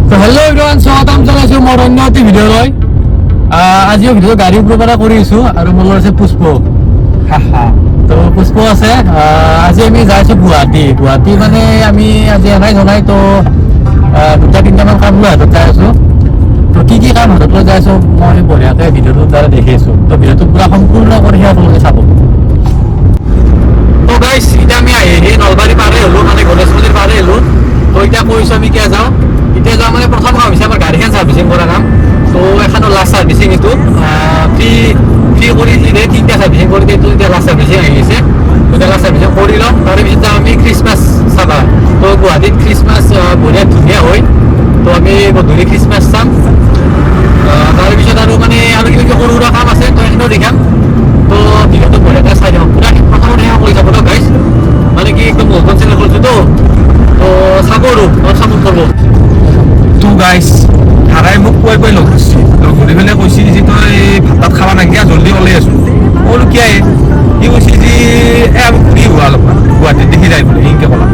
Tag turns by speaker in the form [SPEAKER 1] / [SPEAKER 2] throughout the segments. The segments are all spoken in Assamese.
[SPEAKER 1] তো হেল্ল' এভৰিৱান, স্বাগতম জনাইছোঁ মোৰ অন্য এটি ভিডিঅ'লৈ। আজিও ভিডিঅ' গাড়ীৰ ওপৰৰ পৰা কৰি আছোঁ আৰু মোৰ লগত আছে পুষ্প। তো পুষ্প আছে। আজি আমি যাইছোঁ গুৱাহাটী মানে আমি আজি এনাই জনাই তো দুটা তিনিটামান কাম লৈ হাতত যাই আছোঁ। তো কি কাম হাতত লৈ যাই আছোঁ মই বঢ়িয়াকৈ ভিডিঅ'টোৰ দ্বাৰা দেখি আছোঁ। তো ভিডিঅ'টো পূৰা সম্পূৰ্ণ কৰি আপোনালোকে চাব। তো গাইছ, এতিয়া আমি আহি নলবাৰী পাৰেই হ'লোঁ, মানে গণেশ মন্দিৰ পাৰেই হ'লোঁ। তো এতিয়া কৈছোঁ আমি কিয় যাওঁ। এতিয়া যাওঁ মানে প্ৰথম কাম হৈছে আমাৰ গাড়ীখন ছাৰ্ভিচিং কৰা কাম। তো এখনো লাষ্ট ছাৰ্ভিচিং এইটো ফ্ৰী কৰি দিলে, তিনিটা ছাৰ্ভিচিং কৰি দিয়ে। এতিয়া লাষ্ট ছাৰ্ভিচিং আহি গৈছে। এতিয়া লাষ্ট ছাৰ্ভিচিং কৰি লওঁ, তাৰপিছত যাওঁ আমি খ্ৰীষ্টমাছ চাবা। তো গুৱাহাটীত খ্ৰীষ্টমাছ বঢ়িয়া ধুনীয়া হয়। তো আমি গধূলি খ্ৰীষ্টমাছ চাম। তাৰপিছত আৰু মানে আৰু কিবা সৰু সুৰা কাম আছে, তো সেইখিনিও দেখাম। তো ভিডিঅ'টো বঢ়িয়াকৈ চাই দিওঁ, পূৰা প্ৰথমতে সেয়া কৰি যাব ন গাইছ। মানে কি একদম নতুন চেনেল কৰিছোঁ তো চাব আৰু চাপোৰ্ট কৰিব।
[SPEAKER 2] তো গাইছ, হাৰাই মোক কৈ লগ ধৰিছে। লগ ধৰি পেলাই কৈছে যে তই ভাত খাবা নাগিয়া, জল্দি ওলাই আছোঁ। মই বোলো কিয় সি কৈছে যে আমি ঘূৰি হোৱা অলপমান গুৱাহাটীত দেখি যায় বোলে, সিনকে ক'লা।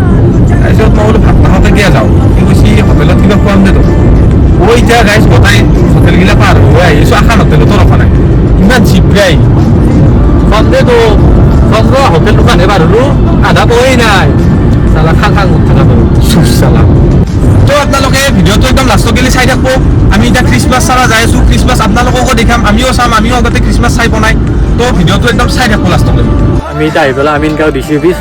[SPEAKER 2] তাৰপিছত মই বোলো ভাত নাখাওঁতে কিয় যাওঁ। সি কৈছে হোটেলত কিবা খুৱাম দে তোক। এতিয়া গাইছ গোটাই হোটেলগিলা পাৰ হৈ আহিছোঁ, এখন হোটেলতো ৰখা নাই, ইমান চিপৰাই
[SPEAKER 1] সন্দেহটো চন্দ্ৰ হোটেল দোকান এবাৰ হ'লো আধা পোৱাই নাই। চালা খাং উঠ থাকাটো চুপ চালা।
[SPEAKER 2] তো আপোনালোকে ভিডিঅ'টো একদম লাষ্টত গেলি চাই থাকব। আমি এতিয়া খ্ৰীষ্টমাছ চাব যাই আছোঁ, খ্ৰীষ্টমাছ আপোনালোককো দেখাম, আমিও চাম, আমিও আগতে খ্ৰীষ্টমাছ চাই বনাই। তো ভিডিঅ'টো একদম চাই থাকব লাষ্টলৈকে।
[SPEAKER 1] আমি এতিয়া আহি পেলাই আমিন গাঁও ডিচি অফিচ,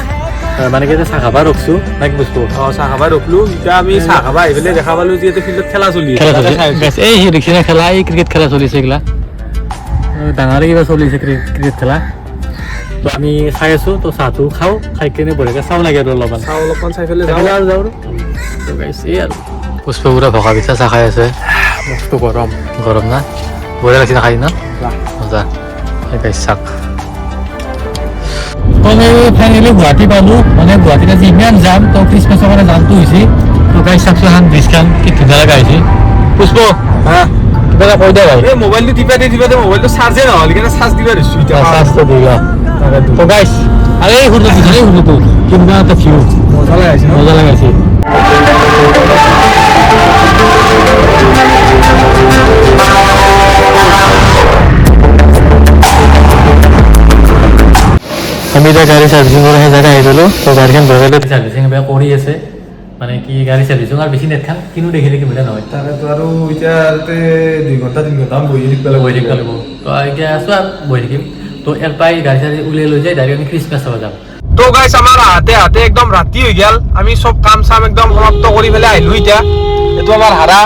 [SPEAKER 1] মানে কি চাহ খাবা ৰখছোঁ নাই বস্তু।
[SPEAKER 2] চাহ খাবা ৰখলোঁ। এতিয়া আমি চাহ খাবা আহি পেলাই দেখা পালোঁ যিহেতু ফিল্ডত খেলা চলি
[SPEAKER 1] এই ৰিক্সা খেলা, এই ক্ৰিকেট খেলা চলিছে এইগিলা ডাঙৰে কিবা চলিছে ক্ৰিকেট খেলা। তো আমি চাই আছোঁ। তো চাহটো খাওঁ, খাই কিনে বঢ়িয়াকৈ চাওঁ লাগে আৰু অলপমান
[SPEAKER 2] চাই পেলাই
[SPEAKER 1] আৰু যাওঁ তো গাইছে এই আৰু পুষ্প পুৰা ভকা পিঠা চাহ খাই আছে।
[SPEAKER 2] মস্ত
[SPEAKER 1] গৰম না, বঢ়িয়া লাগিছে না খাই না মজা। গাইছ চাক আমি ফাইনেলি গুৱাহাটী পালোঁ। মানে গুৱাহাটীত আজি ইমান যাম, তো খ্ৰীষ্টমাছৰ কাৰণে জামটো হৈছে। তো গাইছ চাকচোন এখন ব্ৰিজখন কি ধুনীয়া লগা হৈছে। পুষ্প কিবা এটা কৈ দে ভাই।
[SPEAKER 2] এই মোবাইলটো টিপা দে মোবাইলটো চাৰ্জে নহ'ল, সেইকাৰণে চাৰ্জ দিবা দিছোঁ এতিয়া।
[SPEAKER 1] চাৰ্জটো দিবা তো গাইছ। আৰু এই সূৰ্যটো কিমান এটা ভিউ মজা লগাইছে। আমি এতিয়া গাড়ী ছাৰ্ভিচিং কৰি সেই জেগা আহি গ'লোঁ। তো গাড়ীখন বঢ়িয়াকৈ ছাৰ্ভিচিং এবাৰ কৰি আছে। মানে কি গাড়ী ছাৰ্ভিচিং আৰু বেছি নেট খান কিনো দেখিলে কি বোলে নহয়।
[SPEAKER 2] তাকেতো আৰু এতিয়া 2 ঘণ্টা 3 ঘণ্টা বহি থাকিব
[SPEAKER 1] লাগিব। তো এতিয়া আছোঁ আৰু বহি থাকিম। তো ইয়াৰ পৰাই গাড়ী চাড়ী উলিয়াই লৈ যায় ডাইৰেক্ট আমি খ্ৰীষ্টমাছ চাব যাম।
[SPEAKER 2] তো গাইছ, আমাৰ হাতে একদম ৰাতি হৈ গ'ল। আমি চব কাম চাম একদম সমাপ্ত কৰি পেলাই আহিলোঁ। এতিয়া এইটো আমাৰ হাৰা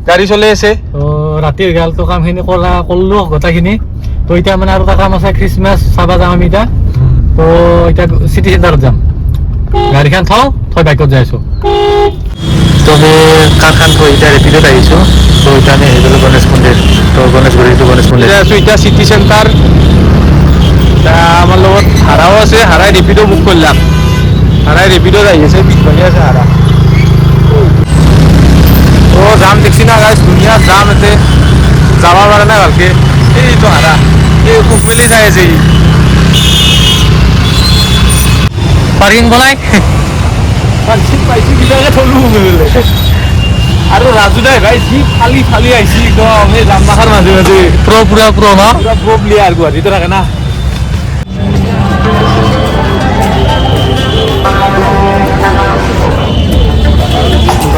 [SPEAKER 2] গাড়ী চলি আছে।
[SPEAKER 1] তো ৰাতি হৈ গ'ল, তো কামখিনি কৰিলোঁ গোটেইখিনি। তো এতিয়া মানে আৰু এটা কাম আছে, খ্ৰীষ্টমাছ চাব যাম আমি এতিয়া। তো এতিয়া চিটি চেণ্টাৰত যাম, গাড়ীখন থৈ বাইকত যাই আছোঁ। তো আমি কাৰখান থৈ এতিয়া ৰেপিডত আহিছোঁ। তো এতিয়া আমি আহি গ'লোঁ গণেশ মন্দিৰ। তো গণেশগুৰিটো গণেশ মন্দিৰ
[SPEAKER 2] আছোঁ এতিয়া চিটি চেণ্টাৰ। আমাৰ লগত হাৰাও আছে, হাৰাই ৰেপিডো বুক কৰিলাম। হাৰাই ৰেপিডত আহি আছে, পিছফালে আছে হাৰা। তো যাম দেখছি না গাইছ, ধুনীয়া যাম। ইয়াতে যাব পৰা নাই ভালকৈ। এইটো হাৰা এই কুক মেলি যাই আছে।
[SPEAKER 1] পাৰ্কিং বনাই
[SPEAKER 2] পাইছোঁ কিবাকে থলোঁ আৰু ৰাজু দাই ভাই যি ফালি আহিছে একদম এই জামবাখাৰ মাজে মাজে
[SPEAKER 1] পুৰা ন
[SPEAKER 2] পুৰা প্ৰ প্লেয়াৰ গুৱাহাটীতে থাকে না।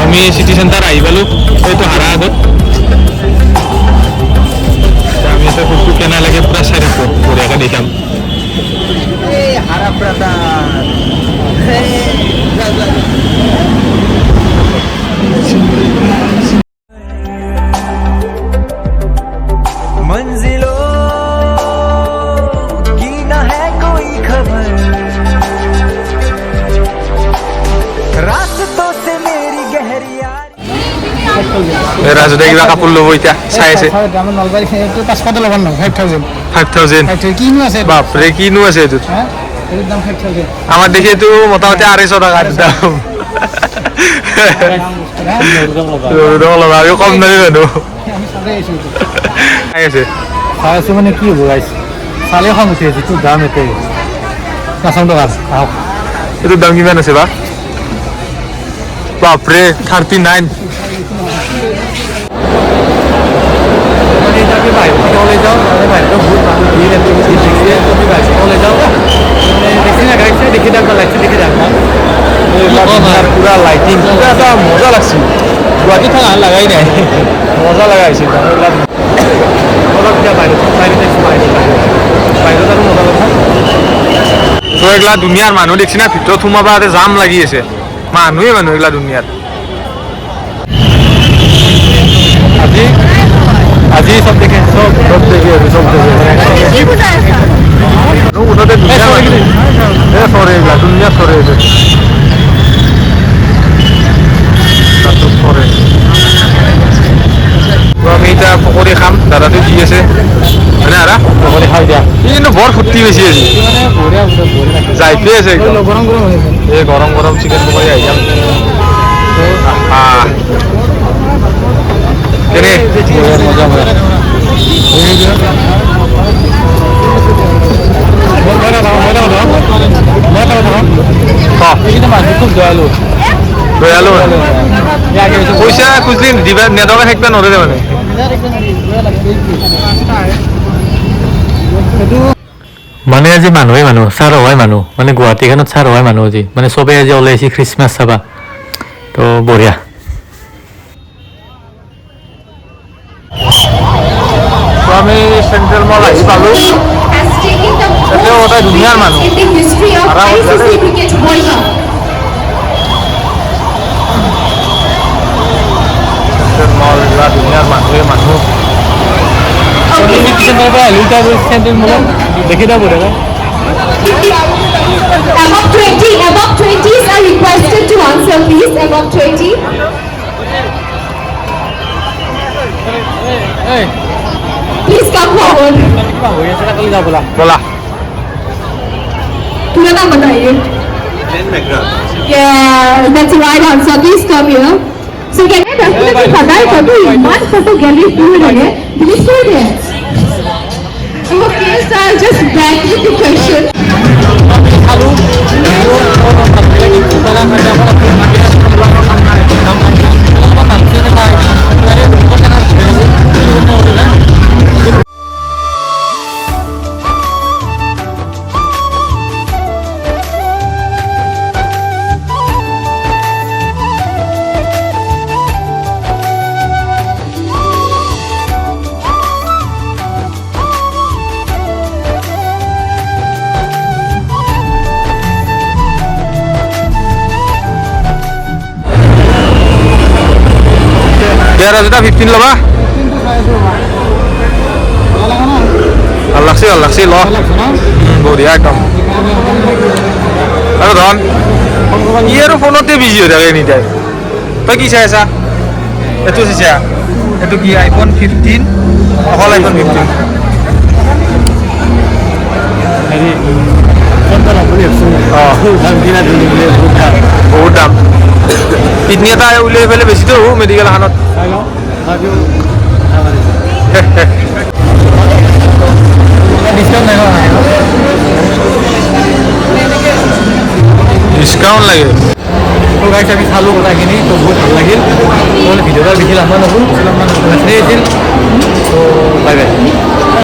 [SPEAKER 2] আমি চিটি চেণ্টাৰ আহি পালোঁ। এইটো হাৰা আগত আমি এটা বস্তু কেনে লাগে পূৰা চাই থাকোঁ, বঢ়িয়াকৈ দেখাম।
[SPEAKER 3] मंजिलों की न है कोई खबर, रास्तों से मेरी गहरी
[SPEAKER 2] ৰাজু দাই কিবা কাপোৰ ল'ব এতিয়া চাই আছে। 5,000
[SPEAKER 1] কিনো আছে
[SPEAKER 2] বাপৰে, কিনো আছে এইটোত। আমাৰ দেখি এইটো মোটামুটি 250 টকা দাম। আমি কম দামী মানুহ চাই আছে।
[SPEAKER 1] চাই আছোঁ মানে কি হ'ব গাইছ, চালে খং উঠি আছে। তোৰ দাম একে 500 টকা।
[SPEAKER 2] এইটোৰ দাম কিমান আছে বা? বাপৰে 39।
[SPEAKER 1] আমি বাহিৰত ওলাই যাওঁ মানে বাহিৰত বহুত মানুহ ভিৰ দেখিছে তো আমি বাহিৰত ওলাই যাওঁ মানে দেখি না গাড়ী দেখি থাকবা লাইট দেখি থাকবা
[SPEAKER 2] পুৰা লাইটিং পুৰা এটা মজা লাগছিল গুৱাহাটীত থকা লাগাই নাই মজা লগা হৈছিল
[SPEAKER 1] অলপ এতিয়া বাহিৰত আছোঁ বাহিৰত আৰু মজা লগা
[SPEAKER 2] তো এইগিলা দুনিয়াৰ মানুহ দেখছি না ভিতৰত সোমাবা জাম লাগি আছে মানুহে মানুহ এইগিলা দুনিয়াত
[SPEAKER 1] আজি চব দেখে চব দেখে
[SPEAKER 2] মুঠতে চৰে এইগিলা দুনিয়াত চৰে আছে চৰে তো আমি এতিয়া পকৰি খাম দাদাটো দি আছে হয়নে আৰা
[SPEAKER 1] পকৰি খাই দিয়া
[SPEAKER 2] ই কিন্তু বৰ ফূৰ্তি হৈছে আজি
[SPEAKER 1] মানে বঢ়িয়া
[SPEAKER 2] যাইতে আছে একদম
[SPEAKER 1] গৰম গৰম হৈ আছে
[SPEAKER 2] এই গৰম গৰম চিকেন পকৰি আহি যাম কেনে
[SPEAKER 1] মজা মজা মানুহ খুব দয়ালু
[SPEAKER 2] দয়ালু পইচা খুজিলি দিবা নেদকে থাকিবা নৰে মানে
[SPEAKER 1] মানে আজি মানুহে মানুহ চাৰ হয় মানুহ মানে গুৱাহাটীখনত চাৰ হয় মানুহ আজি মানে চবেই আজি ওলাইছে খ্ৰীষ্টমাছ চাবা তো বঢ়িয়া
[SPEAKER 2] তো আমি চেণ্ট্ৰেল মল আহি পালোঁ এতিয়াও এটা দুনিয়াৰ মানুহ চেণ্ট্ৰেল মল এইগিলা দুনিয়াৰ মানুহে মানুহ
[SPEAKER 1] দেখি দা বঢ়িয়া
[SPEAKER 4] Above 20s are requested to answer, please. Above 20. Please come forward.
[SPEAKER 2] ব'লা
[SPEAKER 4] पूरा नाम बताइए. Yeah, that's the right answer. Please come here. So can I definitely पता है कभी मान फोटो गैलरी पूरी लगे. Please stay there. Okay, so I'll just back with the question.
[SPEAKER 2] ইয়াৰ আজিটা 15 ল'বা ভাল লাগছি ল বঢ়িয়া একদম আৰু ধন ই আৰু ফোনতে বিজি হৈ থাকে এনি টাইম তই কি চাই আছা এইটো চাইছা এইটো কি আইফোন 15 অকল আইফোন 15 বহুত দাম কিডনী এটা উলিয়াই পেলাই বেছিতো মেডিকেল এখনত ডিছকাউণ্ট লাগে
[SPEAKER 1] তো গাইছ আমি চালোঁ কথাখিনি তো বহুত ভাল লাগিল তো ভিডিঅ'টা বেছি লাম্বা নগ'ল আছিল তো বাই বাই